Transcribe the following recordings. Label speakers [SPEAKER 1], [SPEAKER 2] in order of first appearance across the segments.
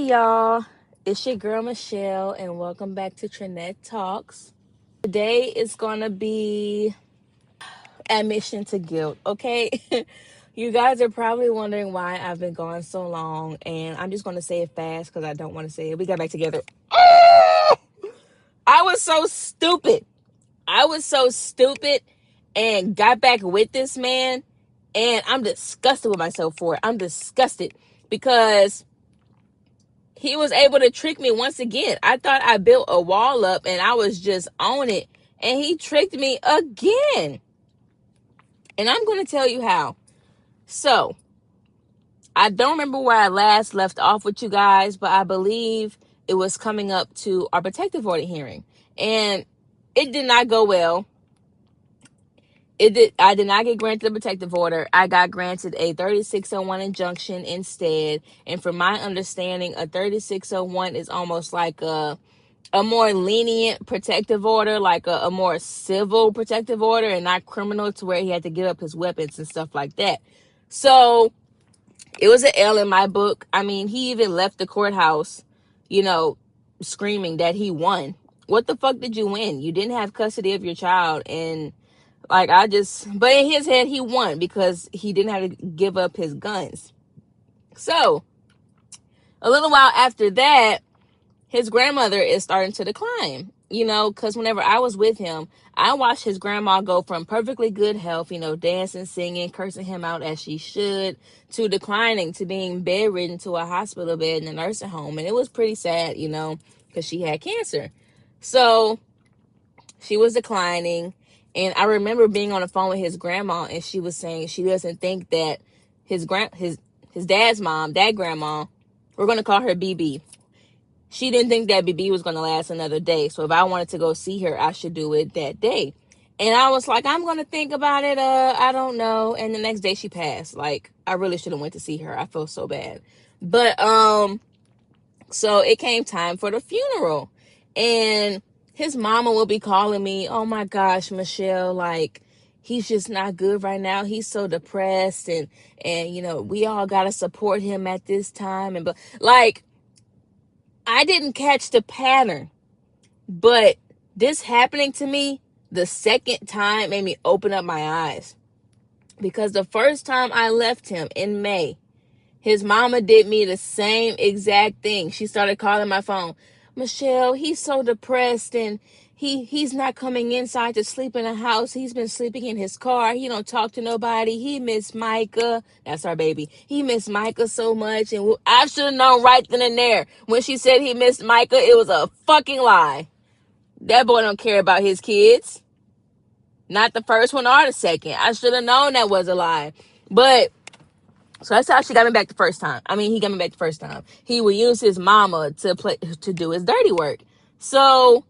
[SPEAKER 1] y'all. It's your girl Michelle, and welcome back to Trenette Talks. Today is gonna be admission to guilt, okay? You guys are probably wondering why I've been gone so long, and I'm just gonna say it fast because I don't want to say it. We got back together. I was so stupid. I was so stupid and got back with this man, and I'm disgusted with myself for it. I'm disgusted because he was able to trick me once again. I thought I built a wall up and I was just on it, and he tricked me again. And I'm going to tell you how. So, I don't remember where I last left off with you guys, but I believe it was coming up to our protective order hearing. And it did not go well. I did not get granted a protective order. I got granted a 3601 injunction instead. And from my understanding, a 3601 is almost like a more lenient protective order, like a more civil protective order and not criminal, to where he had to give up his weapons and stuff like that. So it was an L in my book. I mean, he even left the courthouse, screaming that he won. What the fuck did you win? You didn't have custody of your child. And but in his head, he won because he didn't have to give up his guns. So a little while after that, his grandmother is starting to decline, because whenever I was with him, I watched his grandma go from perfectly good health, dancing, singing, cursing him out as she should, to declining, to being bedridden to a hospital bed in a nursing home. And it was pretty sad, because she had cancer. So she was declining. And I remember being on the phone with his grandma, and she was saying she doesn't think that his dad's mom, that grandma, we're going to call her BB. She didn't think that BB was going to last another day. So if I wanted to go see her, I should do it that day. And I was like, I'm going to think about it. I don't know. And the next day she passed. Like, I really should have went to see her. I feel so bad. But, so it came time for the funeral, and his mama will be calling me, oh my gosh, Michelle, like, he's just not good right now. He's so depressed, and we all got to support him at this time. And, but like, I didn't catch the pattern, but this happening to me the second time made me open up my eyes, because the first time I left him in May, his mama did me the same exact thing. She started calling my phone. Michelle, he's so depressed, and he's not coming inside to sleep in the house. He's been sleeping in his car. He don't talk to nobody. He miss Micah. That's our baby. He missed Micah so much. And I should have known right then and there. When she said he missed Micah, it was a fucking lie. That boy don't care about his kids. Not the first one or the second. I should have known that was a lie. But so that's how she got me back the first time. He got me back the first time. He would use his mama to do his dirty work. So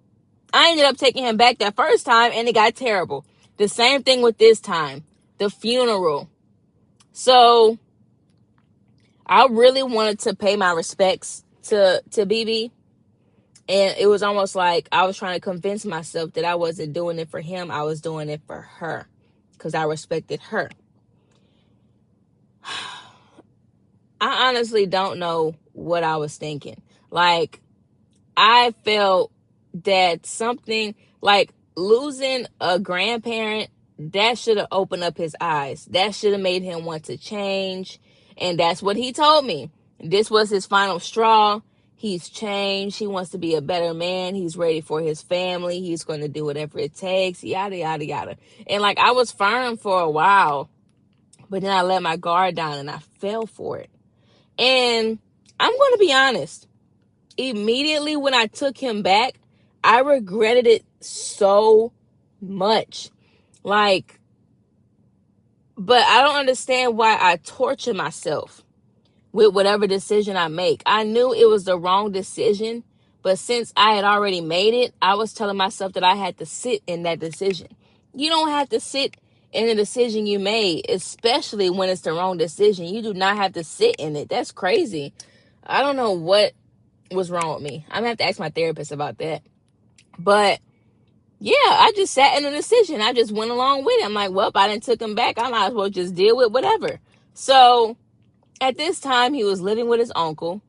[SPEAKER 1] I ended up taking him back that first time, and it got terrible. The same thing with this time, the funeral. So I really wanted to pay my respects to BB. And it was almost like I was trying to convince myself that I wasn't doing it for him. I was doing it for her, because I respected her. I honestly don't know what I was thinking. Like, I felt that something like losing a grandparent, that should have opened up his eyes. That should have made him want to change. And that's what he told me. This was his final straw. He's changed. He wants to be a better man. He's ready for his family. He's going to do whatever it takes. Yada, yada, yada. And like, I was firm for a while, but then I let my guard down and I fell for it. And I'm going to be honest. Immediately when I took him back, I regretted it so much. Like, but I don't understand why I torture myself with whatever decision I make. I knew it was the wrong decision, but since I had already made it, I was telling myself that I had to sit in that decision. You don't have to sit in the decision you made, especially when it's the wrong decision. You do not have to sit in it. That's crazy. I don't know what was wrong with me. I'm gonna have to ask my therapist about that. But yeah, I just sat in the decision. I just went along with it. I'm like, well, if I didn't took him back, I might as well just deal with whatever. So at this time, he was living with his uncle.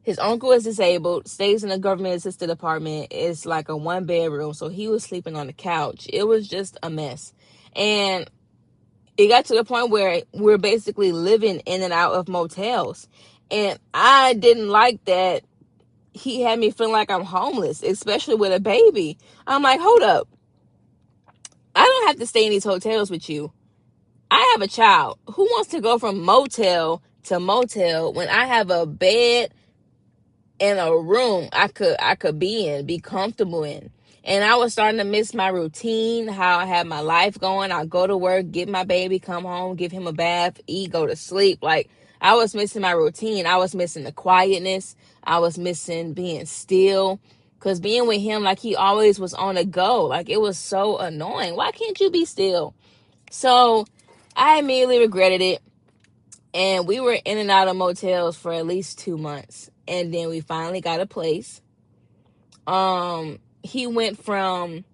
[SPEAKER 1] His uncle is disabled, stays in a government assisted apartment. It's like a 1 bedroom. So he was sleeping on the couch. It was just a mess. And it got to the point where we're basically living in and out of motels. And I didn't like that he had me feeling like I'm homeless, especially with a baby. I'm like, hold up. I don't have to stay in these hotels with you. I have a child. Who wants to go from motel to motel when I have a bed and a room I could be comfortable in? And I was starting to miss my routine, how I had my life going. I go to work, get my baby, come home, give him a bath, eat, go to sleep. Like, I was missing my routine. I was missing the quietness. I was missing being still. Because being with him, like, he always was on the go. Like, it was so annoying. Why can't you be still? So I immediately regretted it. And we were in and out of motels for at least 2 months. And then we finally got a place. He went from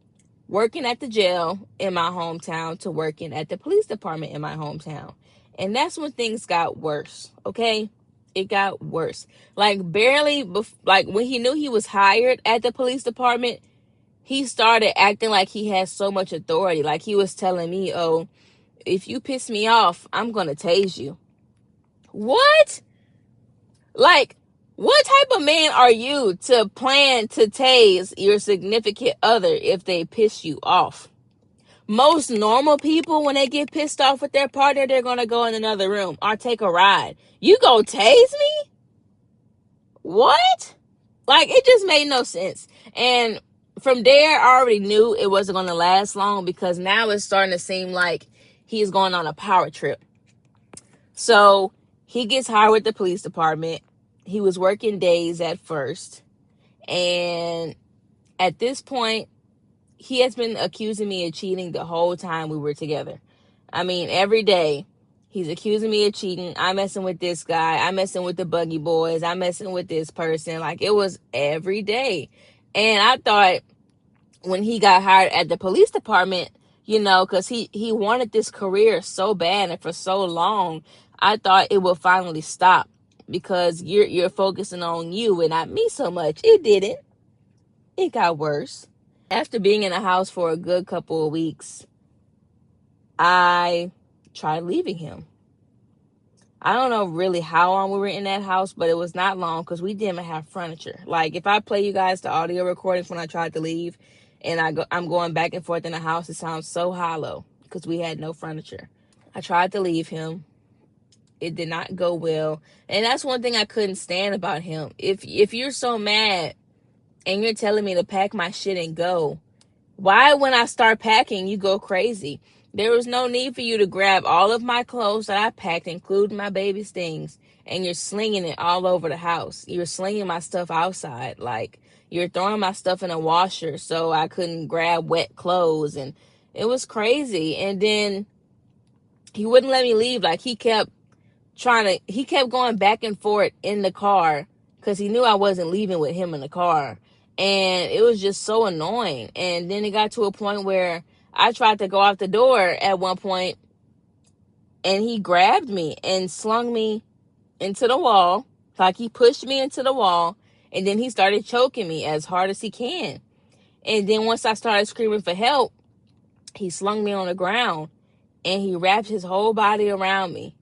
[SPEAKER 1] working at the jail in my hometown to working at the police department in my hometown. And that's when things got worse, okay? It got worse. Like, barely, like, when he knew he was hired at the police department, he started acting like he had so much authority. Like, he was telling me, oh, if you piss me off, I'm going to tase you. What? Like, what type of man are you to plan to tase your significant other if they piss you off? Most normal people, when they get pissed off with their partner, they're going to go in another room or take a ride. You go tase me? What? Like, it just made no sense. And from there, I already knew it wasn't going to last long, because now it's starting to seem like he's going on a power trip. So he gets hired with the police department. He was working days at first. And at this point, he has been accusing me of cheating the whole time we were together. I mean, every day he's accusing me of cheating. I'm messing with this guy. I'm messing with the Buggy Boys. I'm messing with this person. Like, it was every day. And I thought when he got hired at the police department, you know, because he wanted this career so bad and for so long, I thought it would finally stop, because you're focusing on you and not me so much. It didn't. It got worse. After being in the house for a good couple of weeks, I tried leaving him. I don't know really how long we were in that house, but it was not long, because we didn't have furniture. Like, if I play you guys the audio recordings when I tried to leave, and I'm going back and forth in the house, it sounds so hollow because we had no furniture. I tried to leave him. It did not go well. And that's one thing I couldn't stand about him. If you're so mad and you're telling me to pack my shit and go, why, when I start packing, you go crazy? There was no need for you to grab all of my clothes that I packed, including my baby's things, and you're slinging it all over the house. You're slinging my stuff outside. Like, you're throwing my stuff in a washer so I couldn't grab wet clothes. And it was crazy. And then he wouldn't let me leave. Like, he kept going back and forth in the car, because he knew I wasn't leaving with him in the car. And it was just so annoying. And then it got to a point where I tried to go out the door at one point, and he grabbed me and slung me into the wall. Like, he pushed me into the wall, and then he started choking me as hard as he can. And then once I started screaming for help, he slung me on the ground, and he wrapped his whole body around me.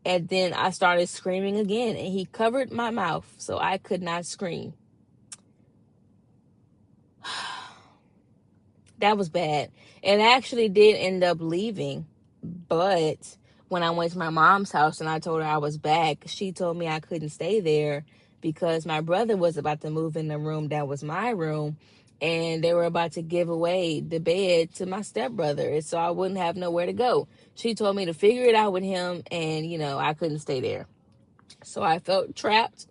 [SPEAKER 1] And then I started screaming again, and he covered my mouth so I could not scream. That was bad. And I actually did end up leaving. But when I went to my mom's house and I told her I was back, she told me I couldn't stay there because my brother was about to move in the room that was my room. And they were about to give away the bed to my stepbrother. And so I wouldn't have nowhere to go. She told me to figure it out with him. And, you know, I couldn't stay there. So I felt trapped,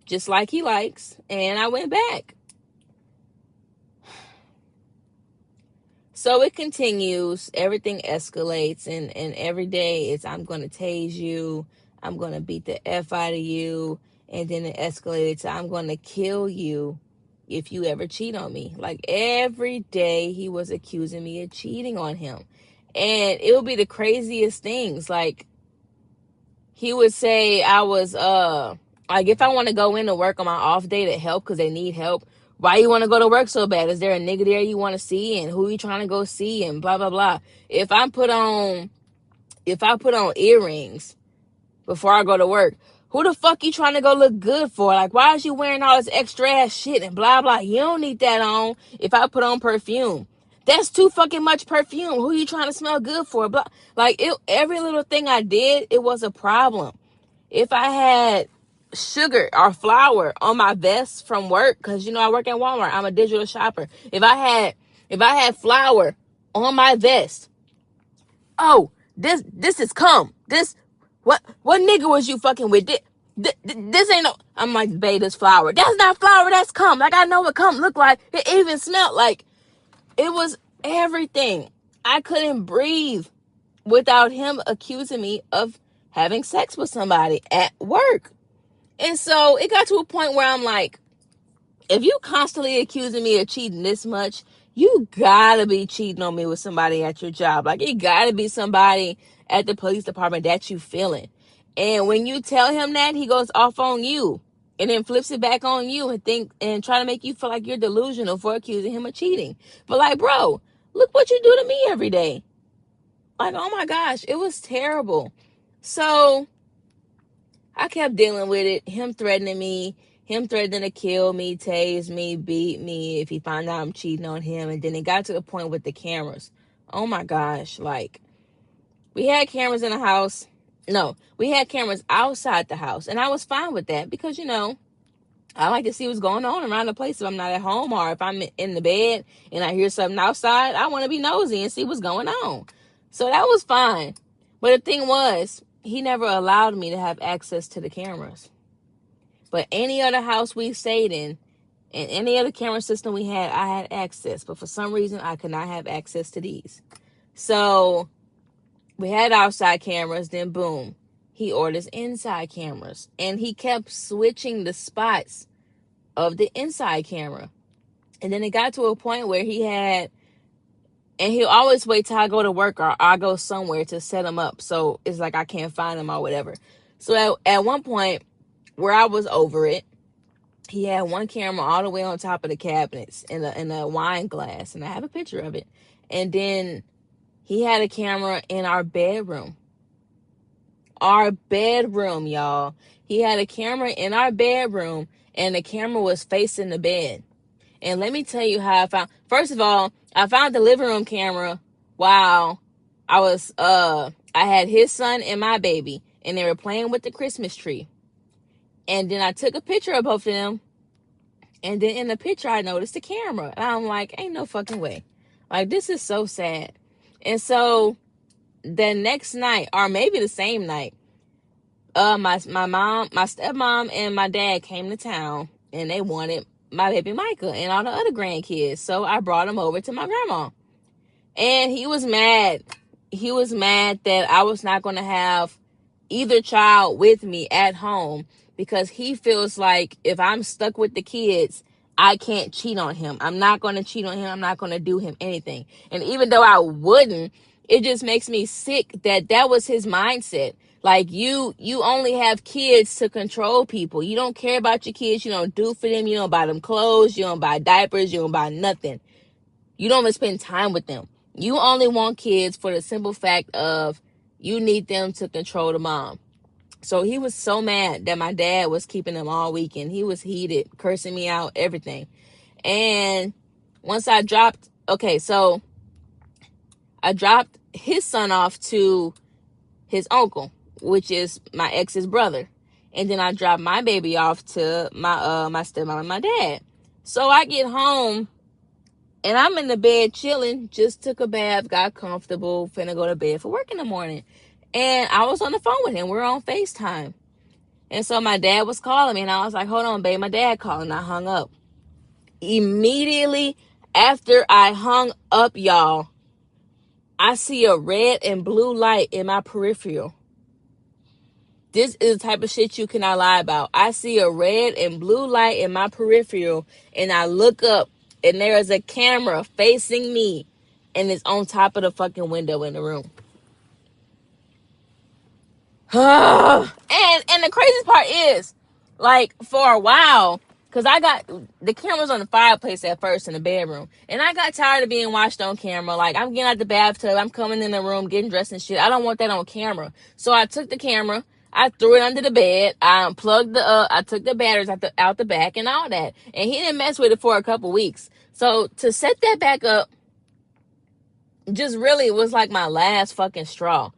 [SPEAKER 1] just like he likes. And I went back. So it continues. Everything escalates. And every day it's, I'm going to tase you. I'm going to beat the F out of you. And then it escalated to, I'm going to kill you if you ever cheat on me. Like, every day he was accusing me of cheating on him. And it would be the craziest things. Like, he would say I was Like, if I want to go in to work on my off day to help because they need help, why you want to go to work so bad? Is there a nigga there you want to see, and who you trying to go see, and blah blah blah. If I put on earrings before I go to work, who the fuck you trying to go look good for? Like, why is you wearing all this extra ass shit and blah blah? You don't need that on. If I put on perfume, that's too fucking much perfume. Who you trying to smell good for? Blah. Like, every little thing I did, it was a problem. If I had sugar or flour on my vest from work, because I work at Walmart, I'm a digital shopper. If I had flour on my vest, oh, this is cum. What nigga was you fucking with? This ain't no. I'm like, babe, this flour. That's not flour. That's cum. Like, I know what cum look like. It even smelled like. It was everything. I couldn't breathe without him accusing me of having sex with somebody at work. And so it got to a point where I'm like, if you constantly accusing me of cheating this much, you gotta be cheating on me with somebody at your job. Like, it gotta be somebody at the police department that you feeling. And when you tell him that, he goes off on you and then flips it back on you and try to make you feel like you're delusional for accusing him of cheating. But like, bro, look what you do to me every day. Like, oh my gosh, it was terrible. So I kept dealing with it. Him threatening to kill me, tase me, beat me if he found out I'm cheating on him. And then it got to the point with the cameras. Oh my gosh. Like, we had cameras in the house. No, we had cameras outside the house. And I was fine with that because, I like to see what's going on around the place if I'm not at home, or if I'm in the bed and I hear something outside, I want to be nosy and see what's going on. So that was fine. But the thing was, he never allowed me to have access to the cameras. But any other house we stayed in, and any other camera system we had, I had access. But for some reason, I could not have access to these. So we had outside cameras, then boom, he orders inside cameras. And he kept switching the spots of the inside camera. And then it got to a point where he'll always wait till I go to work or I go somewhere to set him up. So it's like I can't find him or whatever. So at one point where I was over it, he had one camera all the way on top of the cabinets in a wine glass. And I have a picture of it. And then he had a camera in our bedroom. Our bedroom, y'all. He had a camera in our bedroom, and the camera was facing the bed. And let me tell you how first of all, I found the living room camera while I had his son and my baby, and they were playing with the Christmas tree. And then I took a picture of both of them, and then in the picture I noticed the camera. And I'm like, ain't no fucking way. Like, this is so sad. And so the next night, or maybe the same night, my stepmom and my dad came to town, and they wanted my baby Micah and all the other grandkids. So I brought him over to my grandma. And he was mad. He was mad that I was not going to have either child with me at home, because he feels like if I'm stuck with the kids, I can't cheat on him. I'm not going to cheat on him. I'm not going to do him anything. And even though I wouldn't, it just makes me sick that was his mindset. Like, you only have kids to control people. You don't care about your kids. You don't do for them. You don't buy them clothes. You don't buy diapers. You don't buy nothing. You don't even spend time with them. You only want kids for the simple fact of you need them to control the mom. So he was so mad that my dad was keeping him all weekend. He was heated, cursing me out, everything. And once I dropped his son off to his uncle, which is my ex's brother. And then I dropped my baby off to my stepmom and my dad. So I get home and I'm in the bed chilling, just took a bath, got comfortable, finna go to bed for work in the morning. And I was on the phone with him. We're on FaceTime. And so my dad was calling me, and I was like, hold on, babe, my dad calling. I hung up. Immediately after I hung up, y'all, I see a red and blue light in my peripheral. This is the type of shit you cannot lie about. I see a red and blue light in my peripheral, and I look up, and there is a camera facing me, and it's on top of the fucking window in the room. And the craziest part is, Like, for a while, because I got the cameras on the fireplace at first in the bedroom, and I got tired of being watched on camera. Like, I'm getting out the bathtub, I'm coming in the room, getting dressed and shit. I don't want that on camera. So I took the camera, I threw it under the bed, I unplugged I took the batteries out the back and all that. And he didn't mess with it for a couple weeks. So to set that back up just really was like my last fucking straw.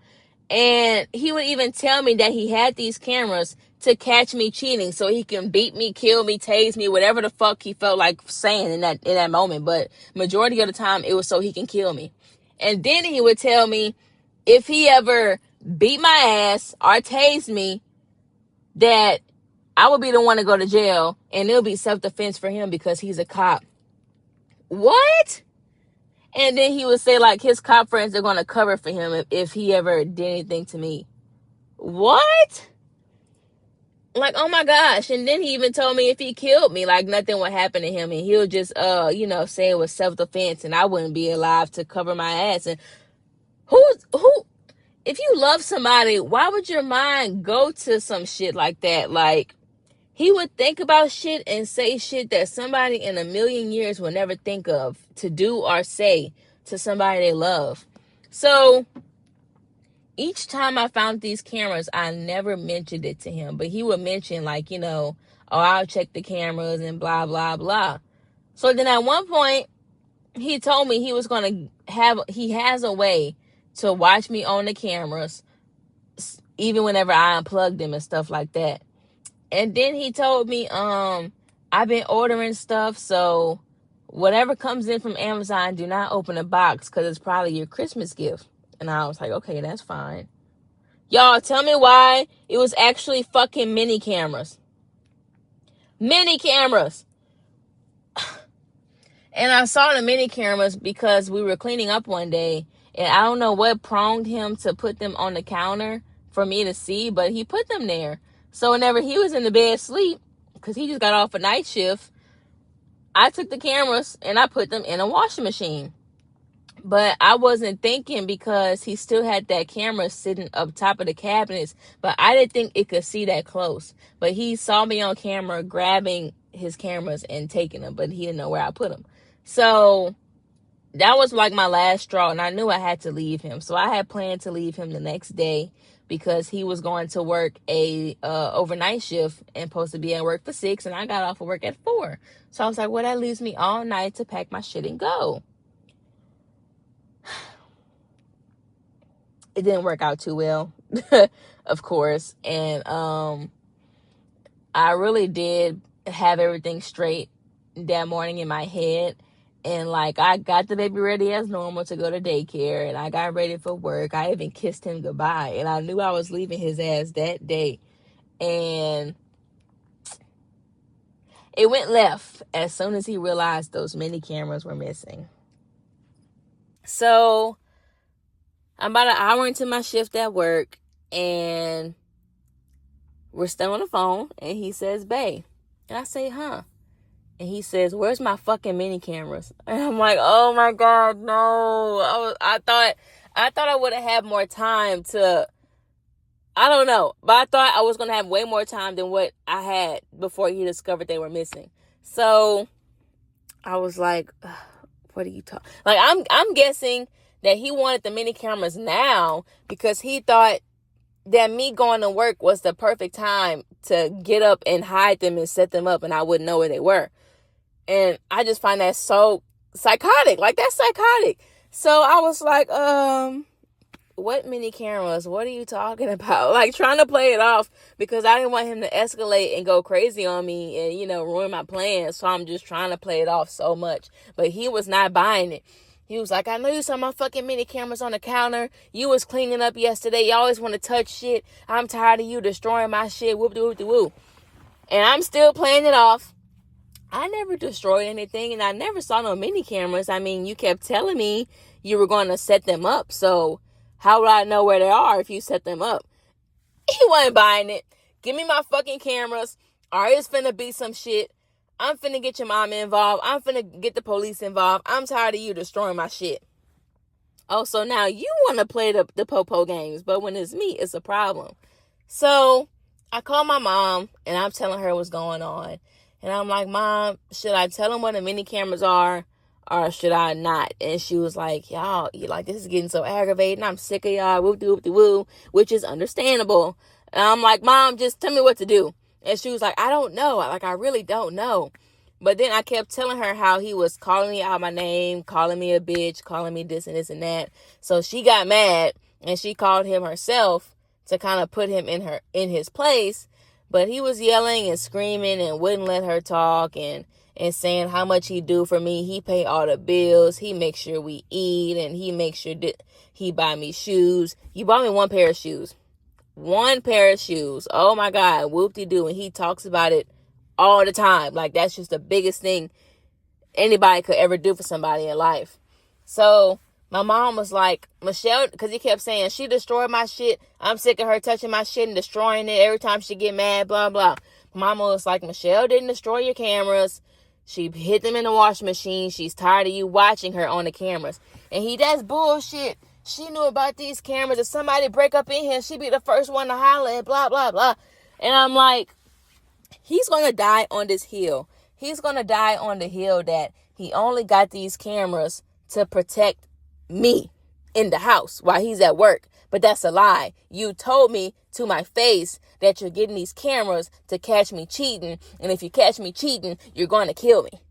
[SPEAKER 1] And he would even tell me that he had these cameras to catch me cheating so he can beat me, kill me, tase me, whatever the fuck he felt like saying in that moment. But majority of the time it was so he can kill me. And then he would tell me if he ever beat my ass or tased me, that I would be the one to go to jail and it'll be self-defense for him because he's a cop. What? And then he would say, like, his cop friends are going to cover for him if he ever did anything to me. What? Like, oh my gosh. And then he even told me if he killed me, like, nothing would happen to him. And he'll just, say it was self-defense and I wouldn't be alive to cover my ass. And who, if you love somebody, why would your mind go to some shit like that? Like, he would think about shit and say shit that somebody in a million years will never think of to do or say to somebody they love. So each time I found these cameras, I never mentioned it to him. But he would mention, like, oh, I'll check the cameras and blah, blah, blah. So then at one point, he told me he was going to he has a way to watch me on the cameras, even whenever I unplug them and stuff like that. And then he told me, I've been ordering stuff, so whatever comes in from Amazon, do not open a box because it's probably your Christmas gift. And I was like, okay, that's fine. Y'all, tell me why it was actually fucking mini cameras. Mini cameras. And I saw the mini cameras because we were cleaning up one day, and I don't know what prompted him to put them on the counter for me to see, but he put them there. So whenever he was in the bed asleep, because he just got off a night shift, I took the cameras and I put them in a washing machine. But I wasn't thinking because he still had that camera sitting up top of the cabinets, but I didn't think it could see that close. But he saw me on camera grabbing his cameras and taking them, but he didn't know where I put them. So that was like my last straw, and I knew I had to leave him. So I had planned to leave him the next day because he was going to work a overnight shift and supposed to be at work for 6, and I got off of work at 4. So I was like, well, that leaves me all night to pack my shit and go. It didn't work out too well, of course. And I really did have everything straight that morning in my head. And, like, I got the baby ready as normal to go to daycare. And I got ready for work. I even kissed him goodbye. And I knew I was leaving his ass that day. And it went left as soon as he realized those mini cameras were missing. So I'm about an hour into my shift at work. And we're still on the phone. And he says, babe. And I say, huh? And he says, where's my fucking mini cameras? And I'm like, oh my God, no. I thought I would have had more time to, I don't know. But I thought I was going to have way more time than what I had before he discovered they were missing. So I was like, what are you talking? Like, I'm guessing that he wanted the mini cameras now because he thought that me going to work was the perfect time to get up and hide them and set them up and I wouldn't know where they were. And I just find that so psychotic. Like, that's psychotic. So I was like, what mini cameras? What are you talking about? Like, trying to play it off because I didn't want him to escalate and go crazy on me and, ruin my plans. So I'm just trying to play it off so much. But he was not buying it. He was like, I know you saw my fucking mini cameras on the counter. You was cleaning up yesterday. You always want to touch shit. I'm tired of you destroying my shit. Whoop-de-whoop-de-woo. And I'm still playing it off. I never destroyed anything, and I never saw no mini cameras. I mean, you kept telling me you were going to set them up, so how would I know where they are if you set them up? He wasn't buying it. Give me my fucking cameras, or it's finna be some shit. I'm finna get your mama involved. I'm finna get the police involved. I'm tired of you destroying my shit. Oh, so now you want to play the po-po games, but when it's me, it's a problem. So I called my mom and I'm telling her what's going on. And I'm like, Mom, should I tell them what the mini cameras are or should I not? And she was like, y'all, like, this is getting so aggravating. I'm sick of y'all, whoop-de-whoop-de-woo, which is understandable. And I'm like, Mom, just tell me what to do. And she was like, I don't know. Like, I really don't know. But then I kept telling her how he was calling me out my name, calling me a bitch, calling me this and this and that. So she got mad and she called him herself to kind of put him in his place. But he was yelling and screaming and wouldn't let her talk and saying how much he do for me. He pay all the bills. He makes sure we eat and he makes sure that he buy me shoes. You bought me one pair of shoes. One pair of shoes. Oh my God, whoop-de-doo. And he talks about it all the time. Like, that's just the biggest thing anybody could ever do for somebody in life. So my mom was like, Michelle, because he kept saying, she destroyed my shit. I'm sick of her touching my shit and destroying it every time she get mad, blah, blah. Mama was like, Michelle didn't destroy your cameras. She hid them in the washing machine. She's tired of you watching her on the cameras. And that's bullshit. She knew about these cameras. If somebody break up in here, she'd be the first one to holler and blah, blah, blah. And I'm like, he's going to die on this hill. He's going to die on the hill that he only got these cameras to protect me in the house while he's at work. But that's a lie. You told me to my face that you're getting these cameras to catch me cheating. And if you catch me cheating, you're going to kill me.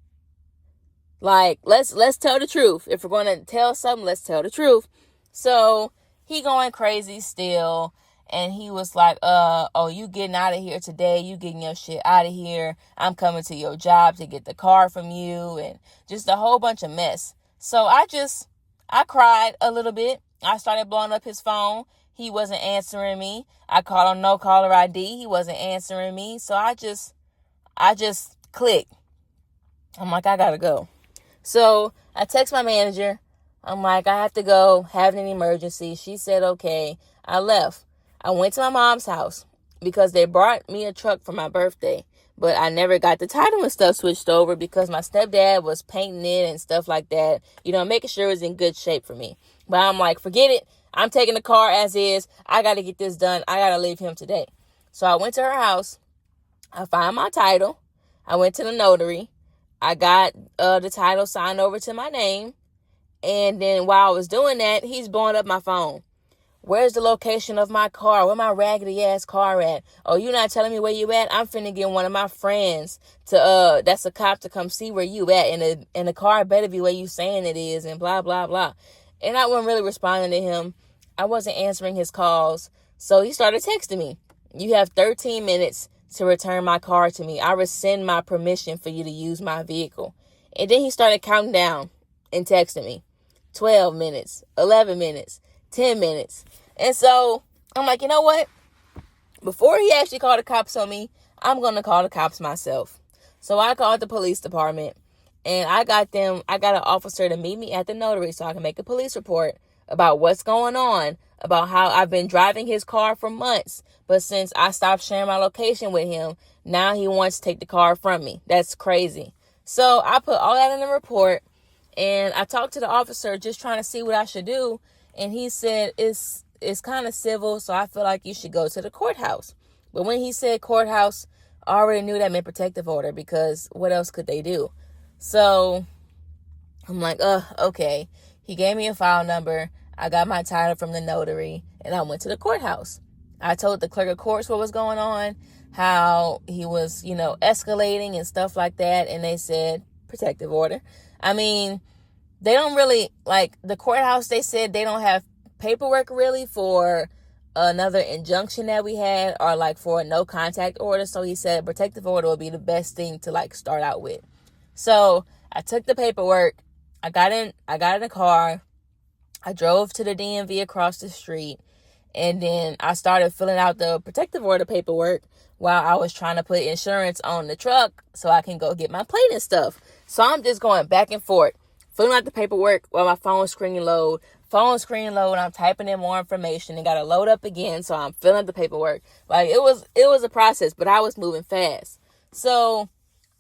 [SPEAKER 1] Like, let's tell the truth. If we're going to tell something, let's tell the truth. So he going crazy still. And he was like, oh, you getting out of here today. You getting your shit out of here. I'm coming to your job to get the car from you. And just a whole bunch of mess. So I cried a little bit. I started blowing up his phone. He wasn't answering me. I called on no caller ID. He wasn't answering me. So I just clicked. I'm like, I gotta go. So I text my manager. I'm like, I have to go, having an emergency. She said, okay. I left. I went to my mom's house because they brought me a truck for my birthday. But I never got the title and stuff switched over because my stepdad was painting it and stuff like that. You know, making sure it was in good shape for me. But I'm like, forget it. I'm taking the car as is. I got to get this done. I got to leave him today. So I went to her house. I found my title. I went to the notary. I got the title signed over to my name. And then while I was doing that, he's blowing up my phone. Where's the location of my car? Where my raggedy ass car at? Oh, you not telling me where you at? I'm finna get one of my friends to that's a cop to come see where you at, and the car better be where you saying it is, and blah blah blah. And I wasn't really responding to him. I wasn't answering his calls. So he started texting me. You have 13 minutes to return my car to me. I rescind my permission for you to use my vehicle. And then he started counting down and texting me. 12 minutes, 11 minutes, 10 minutes. And so I'm like, you know what? Before he actually called the cops on me, I'm going to call the cops myself. So I called the police department and I got an officer to meet me at the notary so I can make a police report about what's going on, about how I've been driving his car for months. But since I stopped sharing my location with him, now he wants to take the car from me. That's crazy. So I put all that in the report and I talked to the officer just trying to see what I should do. And he said, it's kind of civil, so I feel like you should go to the courthouse. But when he said courthouse, I already knew that meant protective order because what else could they do? So I'm like, okay. He gave me a file number. I got my title from the notary, and I went to the courthouse. I told the clerk of courts what was going on, how he was, escalating and stuff like that, and they said protective order. I mean, they don't really, like, the courthouse, they said they don't have paperwork really for another injunction that we had or, like, for a no contact order. So he said protective order would be the best thing to, like, start out with. So I took the paperwork. I got in the car. I drove to the DMV across the street. And then I started filling out the protective order paperwork while I was trying to put insurance on the truck so I can go get my plate and stuff. So I'm just going back and forth, filling out the paperwork while my phone screen load. I'm typing in more information and got to load up again. So I'm filling out the paperwork. Like it was a process, but I was moving fast. So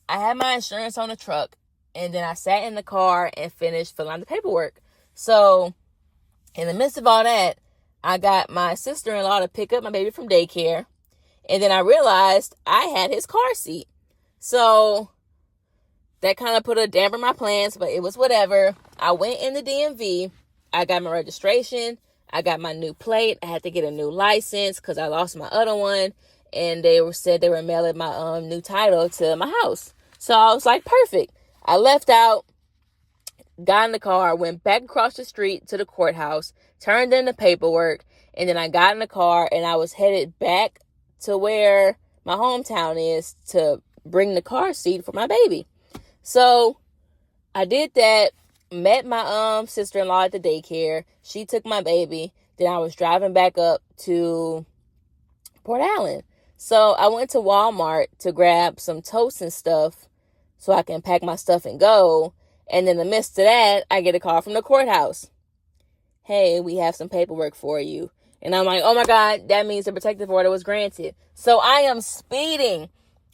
[SPEAKER 1] I had my insurance on the truck and then I sat in the car and finished filling out the paperwork. So in the midst of all that, I got my sister-in-law to pick up my baby from daycare. And then I realized I had his car seat. So that kind of put a damper on my plans, but it was whatever. I went in the DMV. I got my registration. I got my new plate. I had to get a new license because I lost my other one. And they said they were mailing my new title to my house. So I was like, perfect. I left out, got in the car, went back across the street to the courthouse, turned in the paperwork, and then I got in the car and I was headed back to where my hometown is to bring the car seat for my baby. So I did that, met my sister-in-law at the daycare. She took my baby. Then I was driving back up to Port Allen. So I went to Walmart to grab some toast and stuff so I can pack my stuff and go. And in the midst of that, I get a call from the courthouse. Hey, we have some paperwork for you. And I'm like, oh my God, that means the protective order was granted. So I am speeding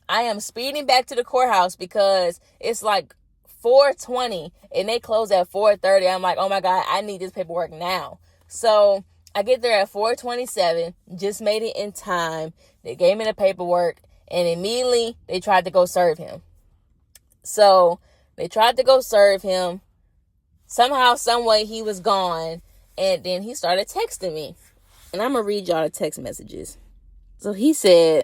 [SPEAKER 1] back to the courthouse because it's like 4:20 and they close at 4:30. I'm like, oh my God, I need this paperwork now. So I get there at 4:27, just made it in time. They gave me the paperwork and immediately they tried to go serve him. So they tried to go serve him. Somehow, some way he was gone. And then he started texting me. And I'm going to read y'all the text messages. So he said,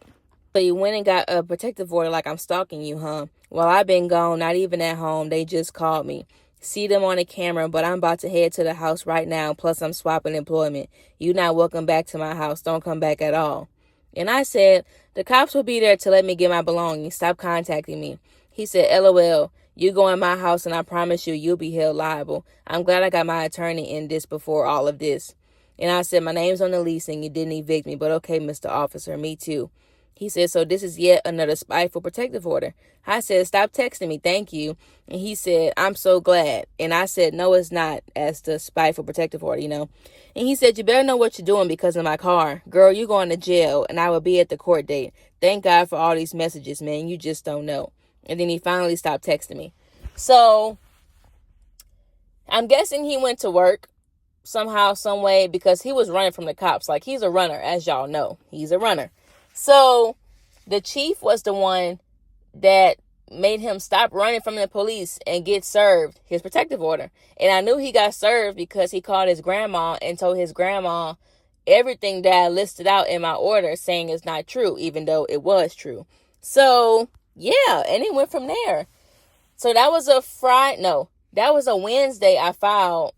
[SPEAKER 1] so you went and got a protective order like I'm stalking you, huh? Well, I've been gone, not even at home. They just called me. See them on the camera, but I'm about to head to the house right now. Plus, I'm swapping employment. You not welcome back to my house. Don't come back at all. And I said, the cops will be there to let me get my belongings. Stop contacting me. He said, LOL, you go in my house and I promise you, you'll be held liable. I'm glad I got my attorney in this before all of this. And I said, my name's on the lease and you didn't evict me, but okay, Mr. Officer, me too. He said, so this is yet another spiteful protective order. I said, stop texting me, thank you. And he said, I'm so glad. And I said, no, it's not, as the spiteful protective order, And he said, you better know what you're doing because of my car. Girl, you going to jail and I will be at the court date. Thank God for all these messages, man. You just don't know. And then he finally stopped texting me. So I'm guessing he went to work somehow, some way, because he was running from the cops. Like, he's a runner, as y'all know. He's a runner. So the chief was the one that made him stop running from the police and get served his protective order. And I knew he got served because he called his grandma and told his grandma everything that I listed out in my order, saying it's not true, even though it was true. So yeah, and it went from there. So that was that was a Wednesday I filed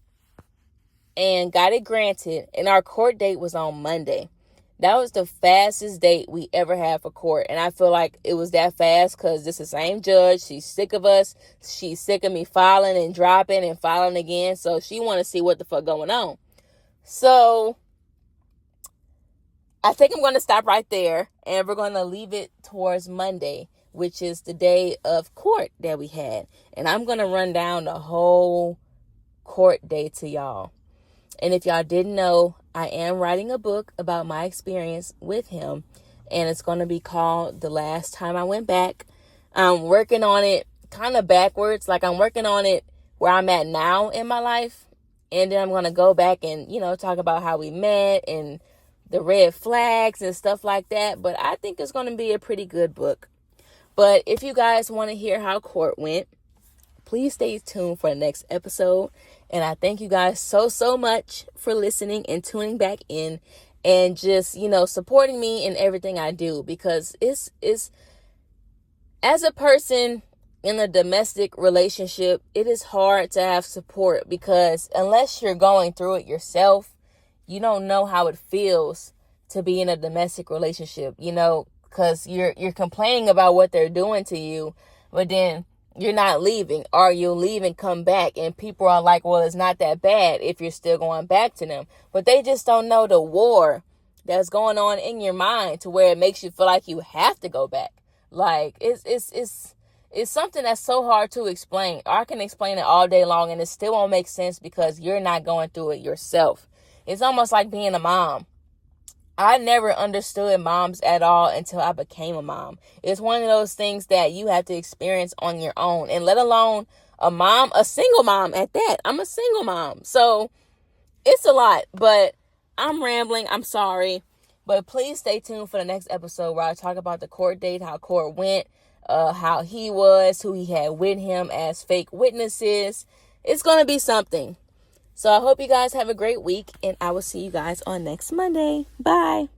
[SPEAKER 1] and got it granted. And our court date was on Monday. That was the fastest date we ever had for court. And I feel like it was that fast because this is the same judge. She's sick of us. She's sick of me filing and dropping and filing again. So she want to see what the fuck going on. So I think I'm going to stop right there. And we're going to leave it towards Monday, which is the day of court that we had. And I'm going to run down the whole court day to y'all. And if y'all didn't know, I am writing a book about my experience with him. And it's going to be called The Last Time I Went Back. I'm working on it kind of backwards. Like, I'm working on it where I'm at now in my life. And then I'm going to go back and, talk about how we met and the red flags and stuff like that. But I think it's going to be a pretty good book. But if you guys want to hear how court went, please stay tuned for the next episode. And I thank you guys so much for listening and tuning back in and just, supporting me in everything I do, because it's as a person in a domestic relationship, it is hard to have support because unless you're going through it yourself, you don't know how it feels to be in a domestic relationship, because you're complaining about what they're doing to you, but then you're not leaving, or you'll leave and come back, and people are like, well, it's not that bad if you're still going back to them. But they just don't know the war that's going on in your mind to where it makes you feel like you have to go back. Like, it's something that's so hard to explain. I can explain it all day long and it still won't make sense because you're not going through it yourself. It's almost like being a mom. I never understood moms at all until I became a mom. It's one of those things that you have to experience on your own, and let alone a single mom at that. I'm a single mom. So it's a lot, but I'm rambling. I'm sorry. But please stay tuned for the next episode where I talk about the court date, how court went, how he was, who he had with him as fake witnesses. It's going to be something. So I hope you guys have a great week, and I will see you guys on next Monday. Bye.